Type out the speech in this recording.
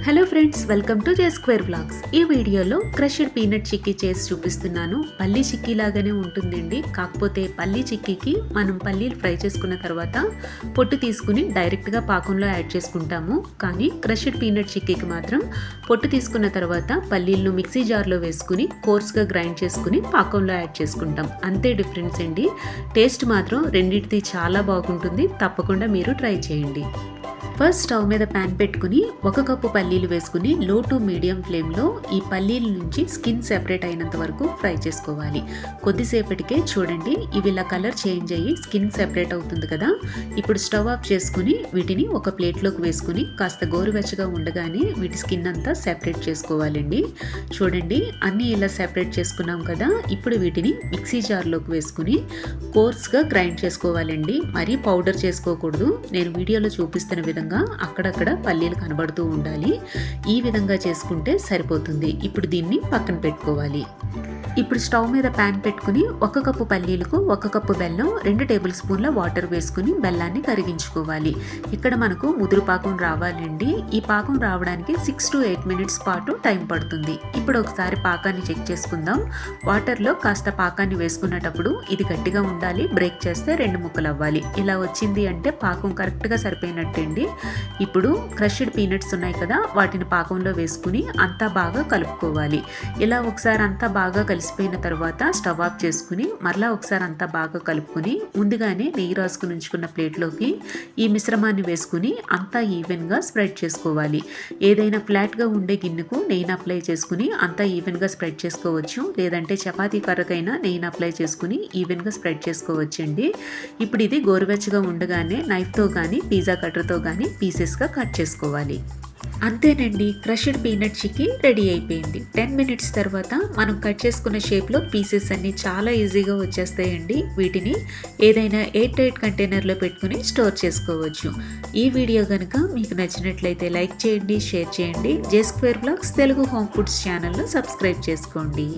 Hello friends, welcome to J square vlogs. ఈ వీడియోలో crushed peanut chikki చేసి చూపిస్తున్నాను. పల్లీ చిక్కీ లాగానే ఉంటుందండి. కాకపోతే పల్లీ చిక్కీకి మనం పల్లీలు ఫ్రై చేసుకున్న తర్వాత పొట్టు తీసుకుని డైరెక్ట్గా పాకంలో యాడ్ చేసుకుంటాము. కానీ క్రష్డ్ పీనట్ చిక్కీకి మాత్రం పొట్టు తీసుకున్న తర్వాత పల్లీలను మిక్సీ జార్లో వేసుకుని కోర్స్గా గ్రైండ్ చేసుకుని పాకంలో యాడ్ చేసుకుంటాం. అంతే డిఫరెన్స్ అండి. టేస్ట్ మాత్రం రెండింటిది చాలా బాగుంటుంది. తప్పకుండా మీరు ట్రై చేయండి. ఫస్ట్ స్టవ్ మీద ప్యాన్ పెట్టుకుని 1 కప్పు పల్లీలు వేసుకుని లో టు మీడియం ఫ్లేమ్లో ఈ పల్లీల నుంచి స్కిన్ సెపరేట్ అయినంత వరకు ఫ్రై చేసుకోవాలి. కొద్దిసేపటికే చూడండి, ఇవి ఇలా కలర్ చేంజ్ అయ్యి స్కిన్ సెపరేట్ అవుతుంది కదా. ఇప్పుడు స్టవ్ ఆఫ్ చేసుకుని వీటిని ఒక ప్లేట్లోకి వేసుకుని కాస్త గోరువెచ్చగా ఉండగానే వీటి స్కిన్ అంతా సెపరేట్ చేసుకోవాలండి. చూడండి, అన్నీ ఇలా సెపరేట్ చేసుకున్నాం కదా. ఇప్పుడు వీటిని మిక్సీ జార్లోకి వేసుకుని కోర్స్గా గ్రైండ్ చేసుకోవాలండి. మరీ పౌడర్ చేసుకోకూడదు. నేను వీడియోలో చూపిస్తున్న విధంగా అక్కడక్కడ పల్లీలు కనబడుతూ ఉండాలి. ఈ విధంగా చేసుకుంటే సరిపోతుంది. ఇప్పుడు దీన్ని పక్కన పెట్టుకోవాలి. ఇప్పుడు స్టవ్ మీద ప్యాన్ పెట్టుకుని 1 కప్పు పల్లీలకు 1 కప్పు బెల్లం, 2 టేబుల్ స్పూన్ల వాటర్ వేసుకుని బెల్లాన్ని కరిగించుకోవాలి. ఇక్కడ మనకు ముదురు పాకం రావాలండి. ఈ పాకం రావడానికి 6 to 8 మినిట్స్ పాటు టైం పడుతుంది. ఇప్పుడు ఒకసారి పాకాన్ని చెక్ చేసుకుందాం. వాటర్లో కాస్త పాకాన్ని వేసుకున్నప్పుడు ఇది గట్టిగా ఉండాలి. బ్రేక్ చేస్తే 2 ముక్కలు అవ్వాలి. ఇలా వచ్చింది అంటే పాకం కరెక్ట్గా సరిపోయినట్టండి. ఇప్పుడు క్రష్డ్ పీనట్స్ ఉన్నాయి కదా, వాటిని పాకంలో వేసుకుని అంతా బాగా కలుపుకోవాలి. ఇలా ఒకసారి అంతా బాగా కలిసిపోయిన తర్వాత స్టవ్ ఆఫ్ చేసుకుని మరలా ఒకసారి అంతా బాగా కలుపుకొని ముందుగానే నెయ్యి రాసుకుని ఉంచుకున్న ప్లేట్లోకి ఈ మిశ్రమాన్ని వేసుకుని అంతా ఈవెన్గా స్ప్రెడ్ చేసుకోవాలి. ఏదైనా ఫ్లాట్గా ఉండే గిన్నెకు నెయ్యిని అప్లై చేసుకుని అంతా ఈవెన్గా స్ప్రెడ్ చేసుకోవచ్చు. లేదంటే చపాతీ కర్రకైనా నెయ్యిని అప్లై చేసుకుని ఈవెన్గా స్ప్రెడ్ చేసుకోవచ్చండి. ఇప్పుడు ఇది గోరువెచ్చగా ఉండగానే నైఫ్తో కానీ పిజ్జా కట్టర్తో కానీ పీసెస్గా కట్ చేసుకోవాలి. అంతేనండి, క్రష్డ్ పీనట్ చిక్కీ రెడీ అయిపోయింది. 10 మినిట్స్ తర్వాత మనం కట్ చేసుకున్న షేప్లో పీసెస్ అన్నీ చాలా ఈజీగా వచ్చేస్తాయండి. వీటిని ఏదైనా ఎయిర్ టైట్ కంటైనర్లో పెట్టుకుని స్టోర్ చేసుకోవచ్చు. ఈ వీడియో కనుక మీకు నచ్చినట్లయితే లైక్ చేయండి, షేర్ చేయండి. జే square vlogs Telugu home foods ఛానల్ను సబ్స్క్రైబ్ చేసుకోండి.